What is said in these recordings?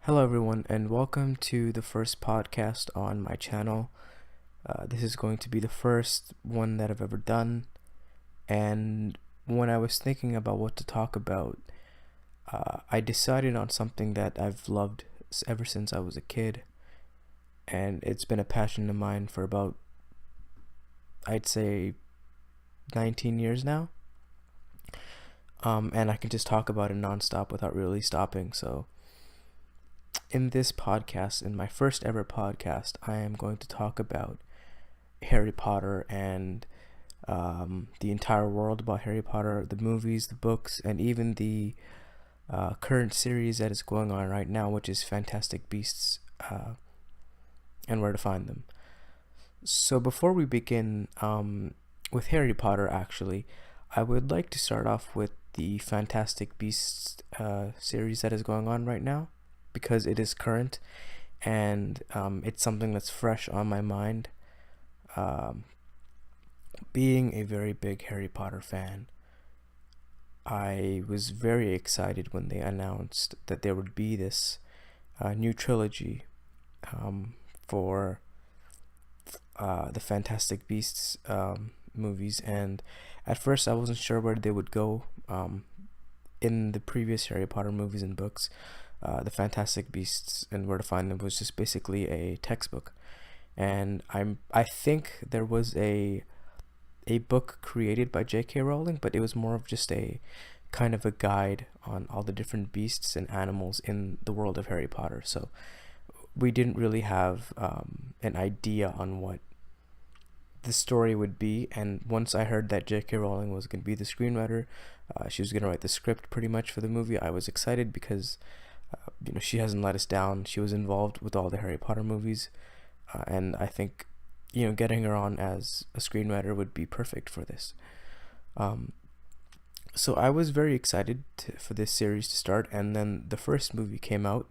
Hello, everyone, and welcome to the first podcast on my channel. This is going to be the first one that I've ever done, and when I was thinking about what to talk about, I decided on something that I've loved ever since I was a kid, and it's been a passion of mine for about, I'd say, 19 years now. And I can just talk about it nonstop without really stopping, so in this podcast, in my first ever podcast, I am going to talk about Harry Potter and the entire world about Harry Potter, the movies, the books, and even the current series that is going on right now, which is Fantastic Beasts, and where to find them. So before we begin with Harry Potter, actually, I would like to start off with the Fantastic Beasts series that is going on right now, because it is current and it's something that's fresh on my mind. Being a very big Harry Potter fan, I was very excited when they announced that there would be this new trilogy for the Fantastic Beasts movies, and at first I wasn't sure where they would go. In the previous Harry Potter movies and books, the Fantastic Beasts and Where to Find Them was just basically a textbook, and I think there was a book created by J.K. Rowling, but it was more of just a kind of a guide on all the different beasts and animals in the world of Harry Potter. So we didn't really have an idea on what the story would be. And once I heard that J.K. Rowling was going to be the screenwriter, she was going to write the script pretty much for the movie, I was excited because she hasn't let us down. She was involved with all the Harry Potter movies, and I think getting her on as a screenwriter would be perfect for this. So I was very excited for this series to start, and then the first movie came out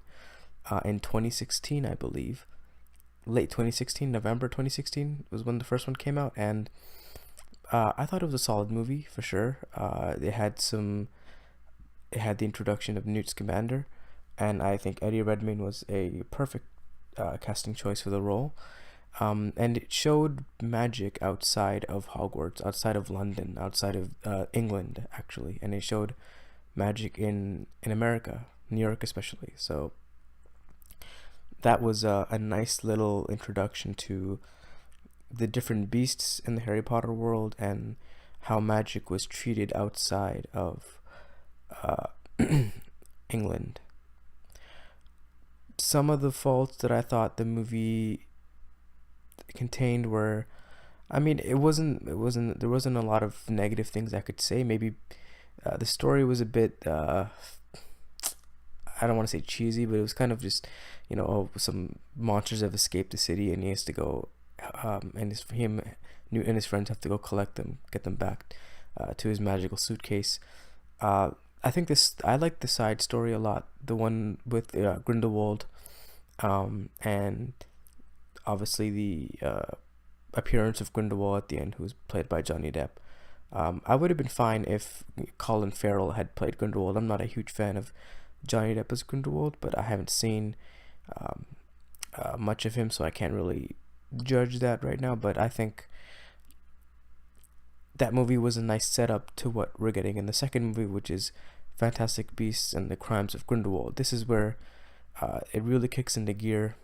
in 2016, I believe. Late 2016, November 2016 was when the first one came out, and I thought it was a solid movie for sure. It had the introduction of Newt Scamander, and I think Eddie Redmayne was a perfect casting choice for the role. And it showed magic outside of Hogwarts, outside of London, outside of England, actually, and it showed magic in America, New York especially. So that was a nice little introduction to the different beasts in the Harry Potter world and how magic was treated outside of uh, England. Some of the faults that I thought the movie contained were, I mean, there wasn't a lot of negative things I could say. Maybe the story was a bit I don't want to say cheesy, but it was kind of just some monsters have escaped the city and he has to go, and Newt and his friends have to go collect them, get them back to his magical suitcase. I like the side story a lot, the one with Grindelwald, and obviously the appearance of Grindelwald at the end, who was played by Johnny Depp. I would have been fine if Colin Farrell had played Grindelwald. I'm not a huge fan of Johnny Depp as Grindelwald, but I haven't seen much of him, so I can't really judge that right now. But I think that movie was a nice setup to what we're getting in the second movie, which is Fantastic Beasts and the Crimes of Grindelwald. This is where it really kicks into gear.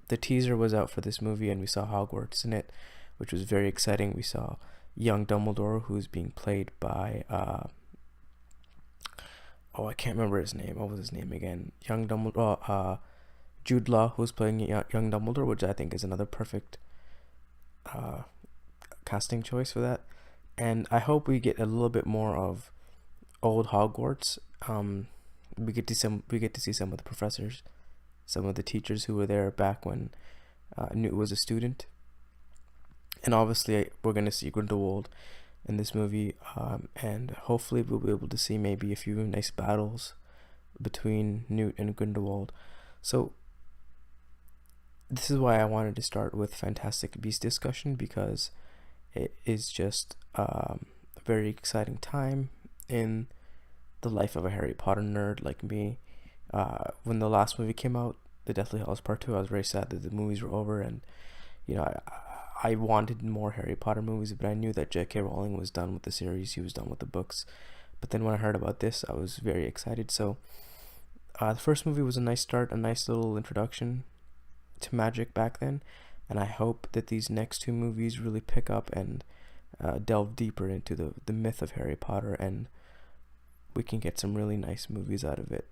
The teaser was out for this movie, and we saw Hogwarts in it, which was very exciting. We saw young Dumbledore, who's being played by I can't remember his name. What was his name again? Young Dumbledore. Jude Law, who's playing young Dumbledore, which I think is another perfect casting choice for that. And I hope we get a little bit more of old Hogwarts. We get to see some of the professors, some of the teachers who were there back when Newt was a student. And obviously we're going to see Grindelwald in this movie, and hopefully we'll be able to see maybe a few nice battles between Newt and Grindelwald. So this is why I wanted to start with Fantastic Beast discussion, because it is just a very exciting time in the life of a Harry Potter nerd like me. When the last movie came out, The Deathly Hallows Part 2, I was very sad that the movies were over, and you know, I wanted more Harry Potter movies, but I knew that J.K. Rowling was done with the series, he was done with the books. But then when I heard about this, I was very excited. So the first movie was a nice start, a nice little introduction to magic back then, and I hope that these next two movies really pick up and delve deeper into the myth of Harry Potter, and we can get some really nice movies out of it.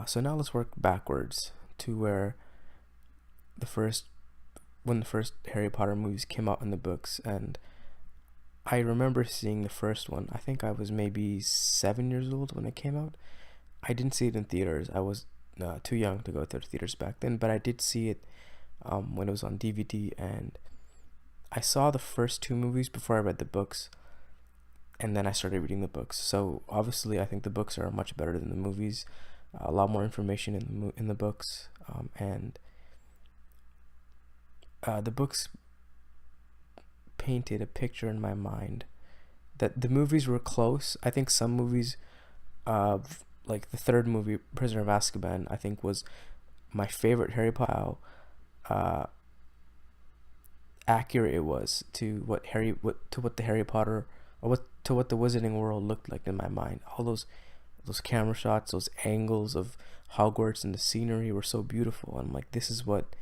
So now let's work backwards to where the first when the first Harry Potter movies came out in the books, and I remember seeing the first one. I think I was maybe 7 years old when it came out. I didn't see it in theaters. I was too young to go to the theaters back then, but I did see it when it was on DVD, and I saw the first two movies before I read the books, and then I started reading the books. So obviously, I think the books are much better than the movies. A lot more information in the books, and the books painted a picture in my mind that the movies were close. I think some movies, like the third movie, Prisoner of Azkaban, I think was my favorite Harry Potter. How accurate it was to what the Harry Potter, or what the Wizarding World looked like in my mind. All those camera shots, those angles of Hogwarts and the scenery were so beautiful. I'm like, this is what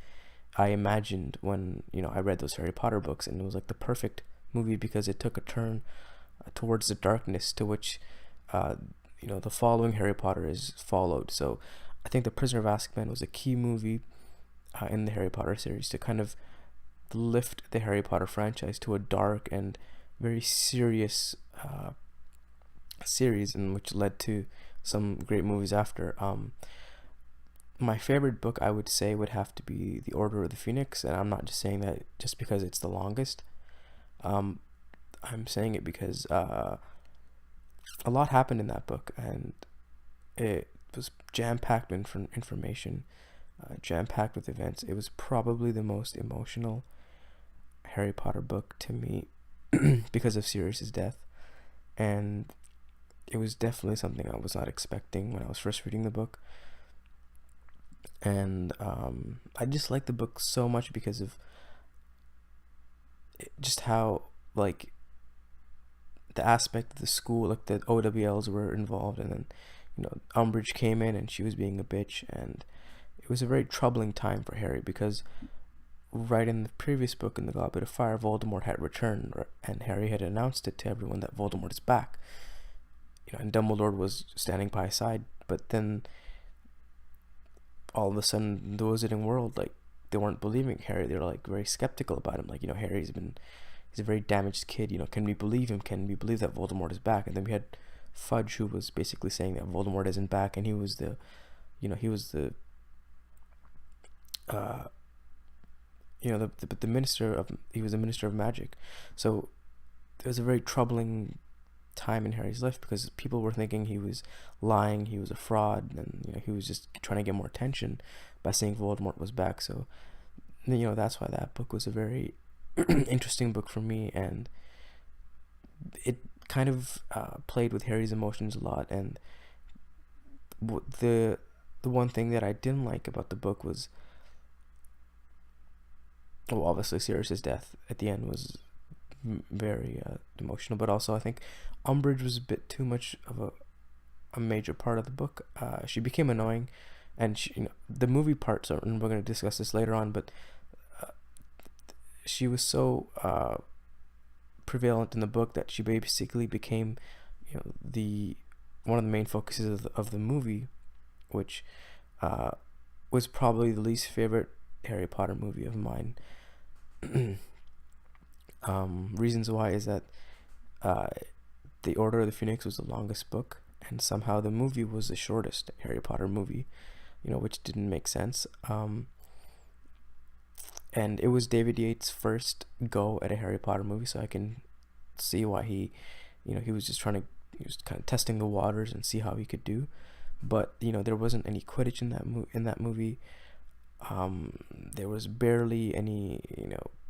I imagined when I read those Harry Potter books, and it was like the perfect movie because it took a turn towards the darkness to which the following Harry Potter is followed. So I think The Prisoner of Azkaban was a key movie in the Harry Potter series to kind of lift the Harry Potter franchise to a dark and very serious series, and which led to some great movies after. My favorite book, I would say, would have to be The Order of the Phoenix, and I'm not just saying that just because it's the longest. I'm saying it because a lot happened in that book, and it was jam-packed with information, jam-packed with events. It was probably the most emotional Harry Potter book to me because of Sirius's death, and it was definitely something I was not expecting when I was first reading the book. And I just like the book so much because of just how, like, the aspect of the school, like the OWLs were involved, and then Umbridge came in and she was being a bitch, and it was a very troubling time for Harry because right in the previous book, in the Goblet of Fire, Voldemort had returned, and Harry had announced it to everyone that Voldemort is back, and Dumbledore was standing by his side. But then all of a sudden, the Wizarding World, like, they weren't believing Harry. They were like very skeptical about him. Like, he's a very damaged kid. Can we believe him? Can we believe that Voldemort is back? And then we had Fudge, who was basically saying that Voldemort isn't back, and he was the minister of magic. So it was a very troubling time in Harry's life because people were thinking he was lying, he was a fraud, and he was just trying to get more attention by saying Voldemort was back. So that's why that book was a very interesting book for me, and it kind of played with Harry's emotions a lot. And the one thing that I didn't like about the book was, well, obviously Sirius's death at the end was very emotional, but also I think Umbridge was a bit too much of a major part of the book. She became annoying, and the movie parts are, and we're going to discuss this later on, but she was so prevalent in the book that she basically became the one of the main focuses of the movie, which was probably the least favorite Harry Potter movie of mine. Reasons why is that The Order of the Phoenix was the longest book, and somehow the movie was the shortest Harry Potter movie, which didn't make sense. And it was David Yates' first go at a Harry Potter movie, so I can see why he was just he was kind of testing the waters and see how he could do. But there wasn't any Quidditch in that movie. There was barely any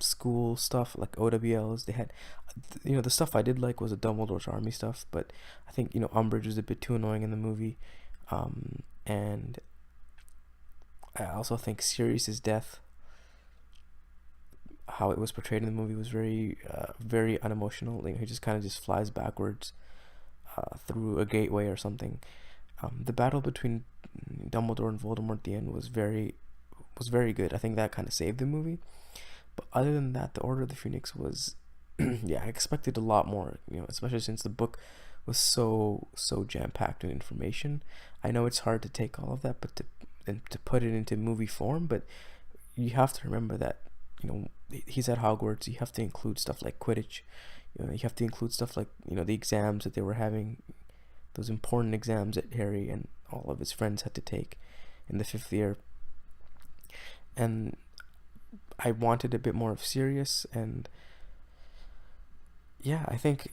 school stuff like OWLs. They had the stuff I did like was the Dumbledore's army stuff, but I think Umbridge was a bit too annoying in the movie. And I also think Sirius's death, how it was portrayed in the movie, was very unemotional. Like, he just kind of just flies backwards through a gateway or something. The battle between Dumbledore and Voldemort at the end was very good. I think that kind of saved the movie. But other than that, the Order of the Phoenix was, yeah, I expected a lot more. Especially since the book was so jam packed with information. I know it's hard to take all of that, but to put it into movie form. But you have to remember that he's at Hogwarts. You have to include stuff like Quidditch. You have to include stuff like the exams that they were having, those important exams that Harry and all of his friends had to take in the fifth year. And I wanted a bit more of Sirius, and yeah, I think,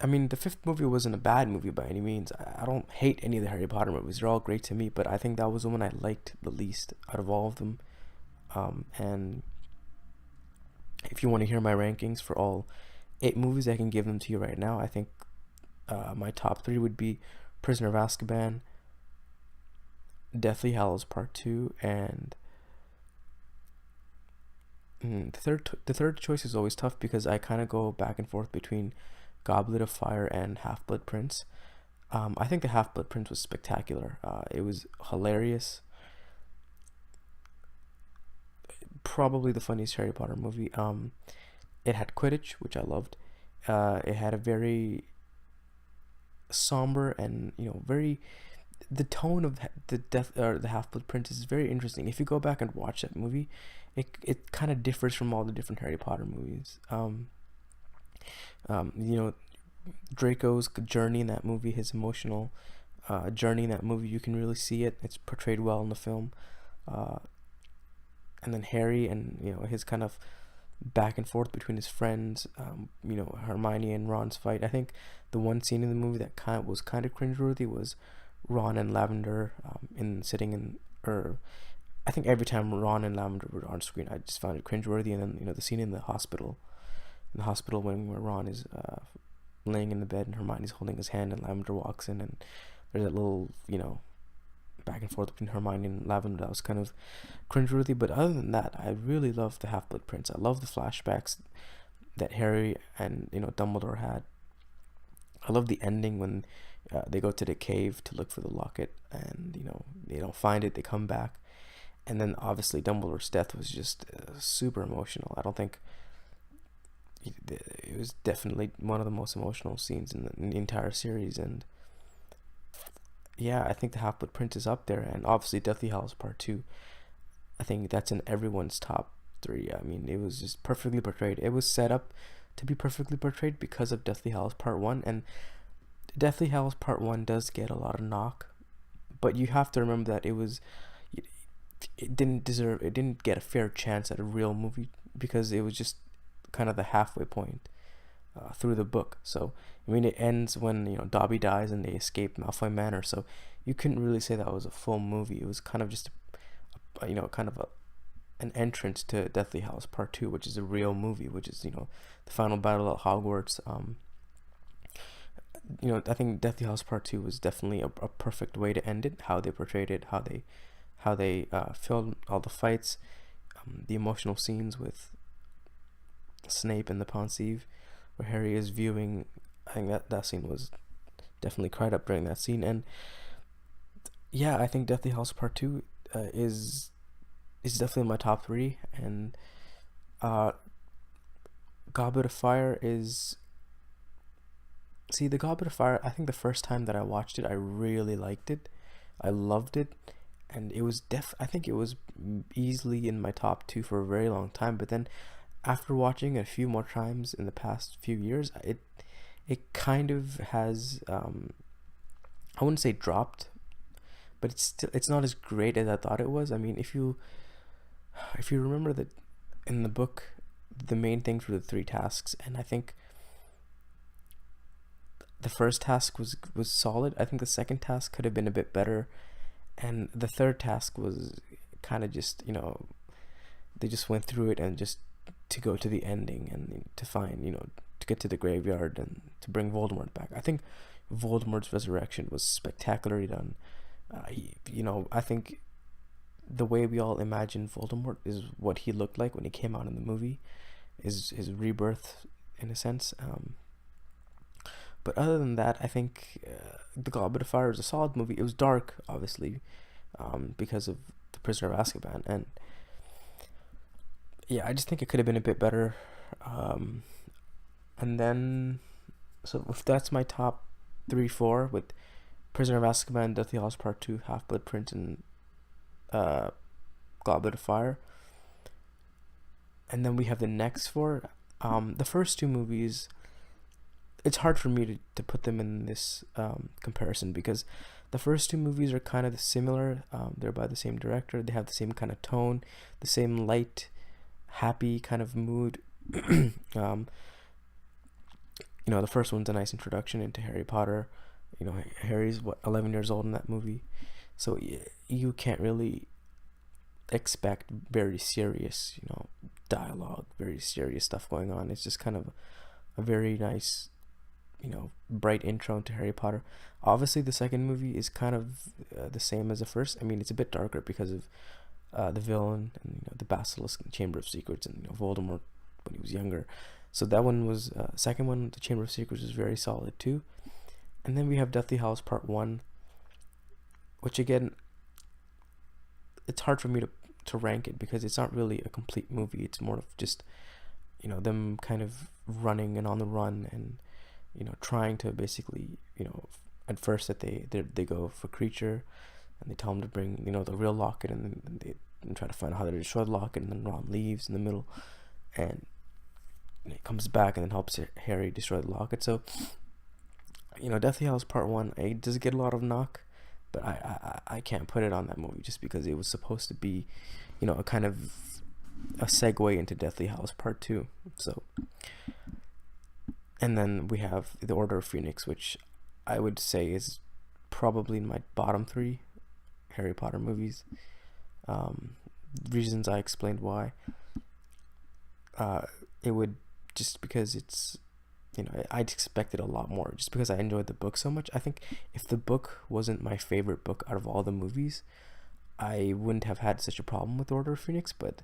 I mean, the fifth movie wasn't a bad movie by any means. I don't hate any of the Harry Potter movies; they're all great to me. But I think that was the one I liked the least out of all of them. And if you want to hear my rankings for all 8 movies, I can give them to you right now. I think my top 3 would be Prisoner of Azkaban, Deathly Hallows Part 2, and the third choice is always tough because I kind of go back and forth between Goblet of Fire and Half-Blood Prince. I think the Half-Blood Prince was spectacular. It was hilarious. Probably the funniest Harry Potter movie. It had Quidditch, which I loved. It had a very somber and very, the tone of the death or the Half Blood Prince is very interesting. If you go back and watch that movie, it kind of differs from all the different Harry Potter movies. You know, Draco's journey in that movie, his emotional journey in that movie, you can really see it. It's portrayed well in the film. Uh, and then Harry and his kind of back and forth between his friends, Hermione and Ron's fight. I think the one scene in the movie that was kind of cringeworthy was Ron and Lavender in sitting in, or I think every time Ron and Lavender were on screen, I just found it cringeworthy. And then the scene in the hospital, where Ron is laying in the bed and Hermione's holding his hand and Lavender walks in, and there's that little back and forth between Hermione and Lavender that was kind of cringeworthy. But other than that, I really love the Half-Blood Prince. I love the flashbacks that Harry and Dumbledore had. I love the ending when they go to the cave to look for the locket, and they don't find it. They come back, and then obviously Dumbledore's death was just super emotional. I don't think it was definitely one of the most emotional scenes in the entire series. And yeah, I think the Half-Blood Prince is up there, and obviously Deathly Hallows Part 2. I think that's in everyone's top 3. I mean, it was just perfectly portrayed. It was set up to be perfectly portrayed because of Deathly Hallows Part 1, and Deathly Hallows Part 1 does get a lot of knock, but you have to remember that it didn't get a fair chance at a real movie because it was just kind of the halfway point through the book. So I mean, it ends when Dobby dies and they escape Malfoy Manor. So you couldn't really say that was a full movie. It was kind of just an entrance to Deathly Hallows Part 2, which is a real movie, which is the final battle at Hogwarts. I think Deathly Hallows Part 2 was definitely a perfect way to end it. How they portrayed it, how they filmed all the fights, the emotional scenes with Snape and the Pensieve, where Harry is viewing. I think that scene was definitely cried up during that scene. And yeah, I think Deathly Hallows Part 2 is definitely in my top 3. And Goblet of Fire is... See, the Goblet of Fire, I think the first time that I watched it, I really liked it. I loved it. And it was I think it was easily in my top 2 for a very long time. But then after watching it a few more times in the past few years, it kind of has, I wouldn't say dropped, but it's not as great as I thought it was. I mean, if you remember that in the book, the main things were the 3 tasks, and I think the first task was solid. I think the second task could have been a bit better, and the third task was kind of just they just went through it and just to go to the ending and to find to get to the graveyard and to bring Voldemort back. I think Voldemort's resurrection was spectacularly done. I think the way we all imagine Voldemort is what he looked like when he came out in the movie, is his rebirth in a sense. But other than that, I think The Goblet of Fire is a solid movie. It was dark, obviously, because of The Prisoner of Azkaban, and yeah, I just think it could have been a bit better. Um, and then, so if that's my top three, four, with Prisoner of Azkaban, Deathly Hallows Part 2, Half Blood Prince, and uh, Goblet of Fire. And then we have the next four. The first two movies, it's hard for me to put them in this comparison, because the first two movies are kind of similar. They're by the same director. They have the same kind of tone, the same light, happy kind of mood. um, the first one's a nice introduction into Harry Potter. Harry's 11 years old in that movie, so you can't really expect very serious, dialogue, very serious stuff going on. It's just kind of a very nice, bright intro into Harry Potter. Obviously, the second movie is kind of the same as the first. I mean, it's a bit darker because of the villain and the basilisk and the Chamber of Secrets, and Voldemort when he was younger. So that one was second one, the Chamber of Secrets, is very solid too. And then we have Deathly Hallows Part 1, which again, it's hard for me to rank it, because it's not really a complete movie. It's more of just them kind of running and on the run, and trying to basically, at first that they go for Creature, and they tell him to bring the real locket, and then they try to find out how to destroy the locket, and then Ron leaves in the middle, and he comes back and then helps Harry destroy the locket. So Deathly Hallows Part 1, it does get a lot of knock, but I can't put it on that movie, just because it was supposed to be a kind of a segue into Deathly Hallows Part 2. So, and then we have The Order of Phoenix, which I would say is probably my bottom three Harry Potter movies. Reasons I explained why. It would, just because it's, I'd expected a lot more, just because I enjoyed the book so much. I think if the book wasn't my favorite book out of all the movies, I wouldn't have had such a problem with Order of Phoenix. But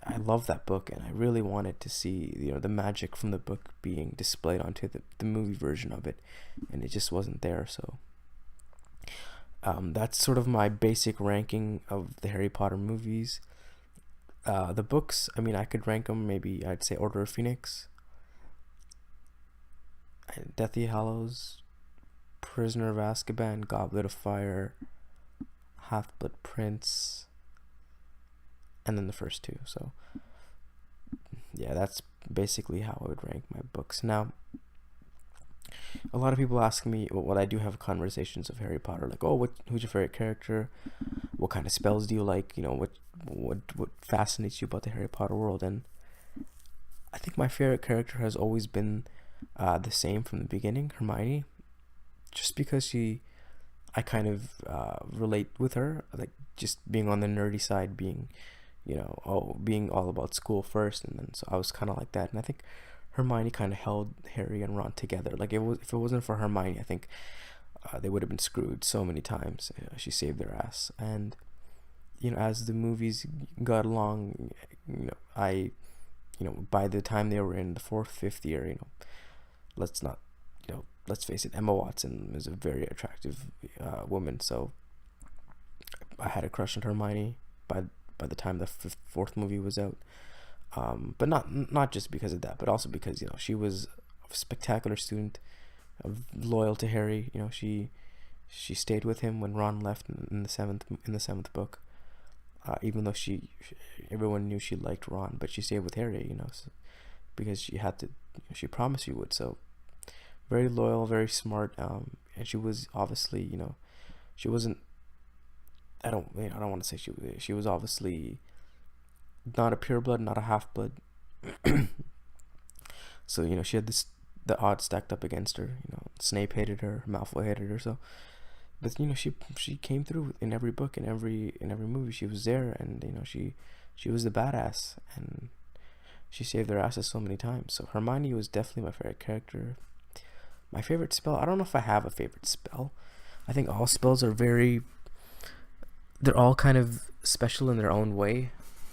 I love that book, and I really wanted to see the magic from the book being displayed onto the movie version of it, and it just wasn't there. So that's sort of my basic ranking of the Harry Potter movies. The books, I mean, I could rank them. Maybe I'd say Order of Phoenix, Deathly Hallows, Prisoner of Azkaban, Goblet of Fire, Half-Blood Prince, and then the first two. So yeah, that's basically how I would rank my books. Now, a lot of people ask me, well, I do have conversations of Harry Potter, like, oh, who's your favorite character? What kind of spells do you like? What fascinates you about the Harry Potter world? And I think my favorite character has always been the same from the beginning, Hermione. Just because I kind of relate with her, like just being on the nerdy side, being being all about school first, and then so I was kind of like that. And I think Hermione kind of held Harry and Ron together. Like, if it wasn't for Hermione, I think they would have been screwed so many times. She saved their ass. And as the movies got along, I by the time they were in the fourth, fifth year, let's not, let's face it, Emma Watson is a very attractive woman. So I had a crush on Hermione by the time the fourth movie was out. But not just because of that, but also because she was a spectacular student, loyal to Harry. She stayed with him when Ron left in the seventh book. Even though everyone knew she liked Ron, but she stayed with Harry. So, because she had to. She promised she would. So very loyal, very smart. And she was obviously, she wasn't. I don't want to say she was obviously not a pureblood, not a half-blood. So she had the odds stacked up against her. Snape hated her, Malfoy hated her. So, but she came through in every book, in every movie. She was there, and she was the badass, and she saved their asses so many times. So Hermione was definitely my favorite character. My favorite spell, I don't know if I have a favorite spell. I think all spells are very they're all kind of special in their own way.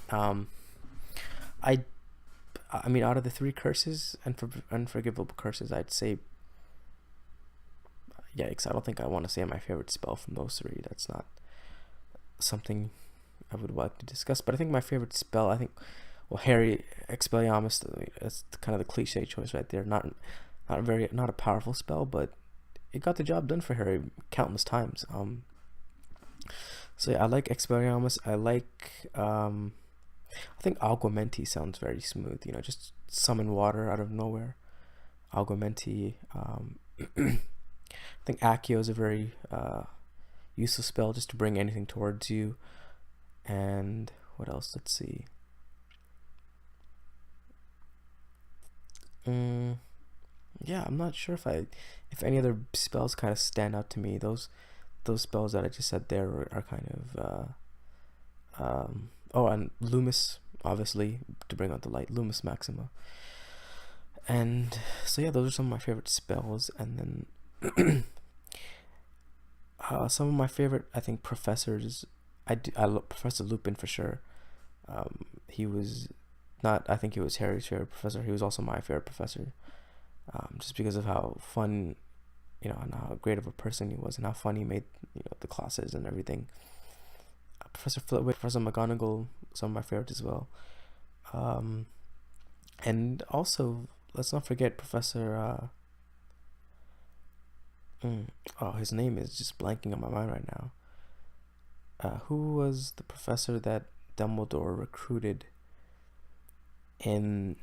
Um, I I mean, out of the three curses, unforgivable curses, I'd say, yikes. I don't think I want to say my favorite spell from those three. That's not something I would like to discuss. But I think my favorite spell, I think, well, Harry Expelliarmus. That's kind of the cliche choice right there. Not a powerful spell, but it got the job done for Harry countless times. So yeah, I like Expelliarmus. I think Aguamenti sounds very smooth. Just summon water out of nowhere. Aguamenti. I think Accio is a very useful spell just to bring anything towards you. And what else? Let's see. Yeah, I'm not sure if any other spells kind of stand out to me. Those spells that I just said there are kind of oh, and Loomis, obviously, to bring out the light, Loomis Maxima. And so yeah, those are some of my favorite spells. And then some of my favorite, I think, professors. I love Professor Lupin for sure. He was not. I think he was Harry's favorite professor. He was also my favorite professor, just because of how fun, and how great of a person he was, and how fun he made, the classes and everything. Professor Flitwick, Professor McGonagall, some of my favorites as well. And also, let's not forget Professor. Oh, his name is just blanking on my mind right now. Who was the professor that Dumbledore recruited in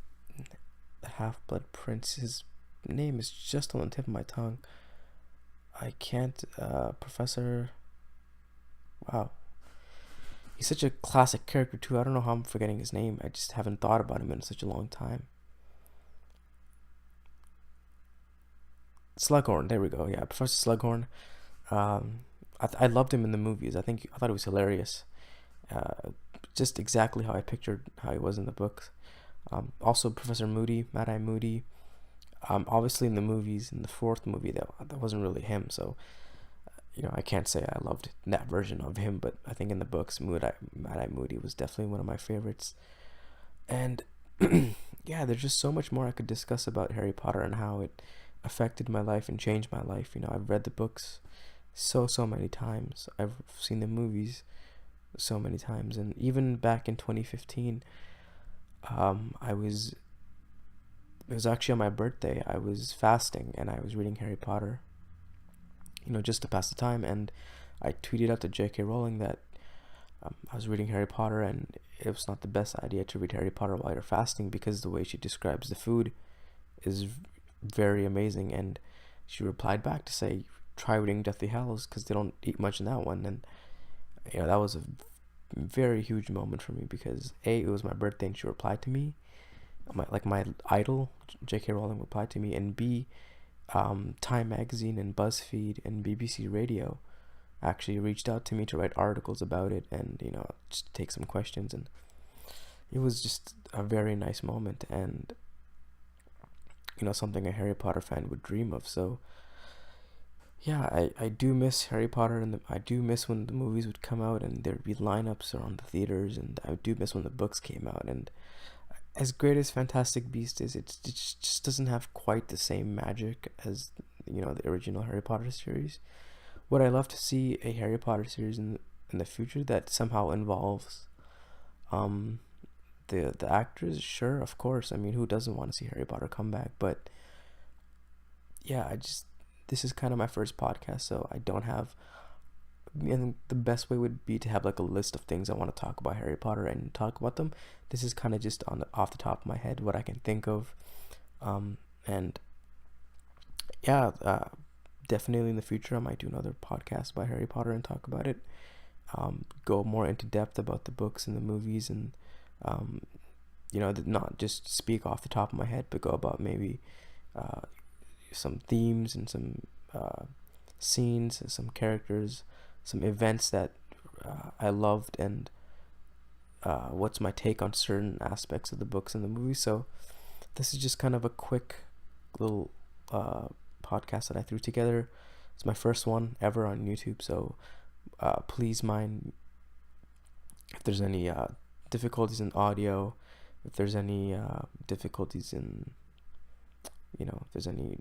the Half-Blood Prince? His name is just on the tip of my tongue. I can't. Professor. Wow. He's such a classic character too. I don't know how I'm forgetting his name. I just haven't thought about him in such a long time. Slughorn. There we go. Yeah, Professor Slughorn. I loved him in the movies. I thought he was hilarious. Just exactly how I pictured how he was in the books. Also, Professor Moody, Mad Eye Moody. Obviously, in the movies, in the fourth movie, that wasn't really him. So, I can't say I loved that version of him. But I think in the books, Mad Eye Moody was definitely one of my favorites. And yeah, there's just so much more I could discuss about Harry Potter and how it affected my life and changed my life. I've read the books so many times. I've seen the movies so many times, and even back in 2015, it was actually on my birthday. I was fasting and I was reading Harry Potter, just to pass the time. And I tweeted out to J.K. Rowling that I was reading Harry Potter, and it was not the best idea to read Harry Potter while you're fasting, because the way she describes the food is very amazing. And she replied back to say, try reading Deathly Hallows, because they don't eat much in that one. And that was a very huge moment for me, because A, it was my birthday and she replied to me, my idol J.K. Rowling replied to me, and B, Time Magazine and BuzzFeed and BBC Radio actually reached out to me to write articles about it, and just take some questions. And it was just a very nice moment, and something a Harry Potter fan would dream of. So yeah, I do miss Harry Potter, and I do miss when the movies would come out and there'd be lineups around the theaters, and I do miss when the books came out. And as great as Fantastic Beasts is, it just doesn't have quite the same magic as the original Harry Potter series. Would I love to see a Harry Potter series in the future that somehow involves the actors? Sure, of course. I mean, who doesn't want to see Harry Potter come back? But yeah, this is kind of my first podcast, so I don't have. And the best way would be to have like a list of things I want to talk about Harry Potter and talk about them. This is kind of just off the top of my head what I can think of, and yeah, definitely in the future I might do another podcast about Harry Potter and talk about it. Go more into depth about the books and the movies, and not just speak off the top of my head, but go about maybe some themes and some scenes, some characters, some events that I loved, and what's my take on certain aspects of the books and the movies. So this is just kind of a quick little podcast that I threw together. It's my first one ever on YouTube, so please mind if there's any difficulties in audio, if there's any difficulties in, if there's any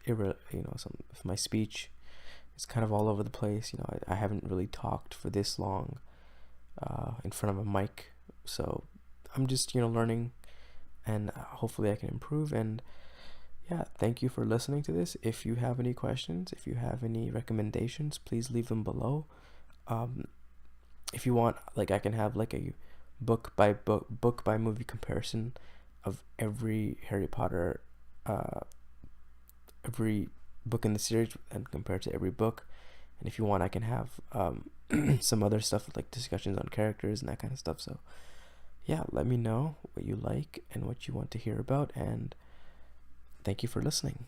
if my speech is kind of all over the place. I haven't really talked for this long in front of a mic, so I'm just learning, and hopefully I can improve. And yeah, thank you for listening to this. If you have any questions, if you have any recommendations, please leave them below. If you want, I can have a book by movie comparison of every Harry Potter, every book in the series, and compared to every book. And if you want, I can have some other stuff like discussions on characters and that kind of stuff. So yeah, let me know what you like and what you want to hear about, and thank you for listening.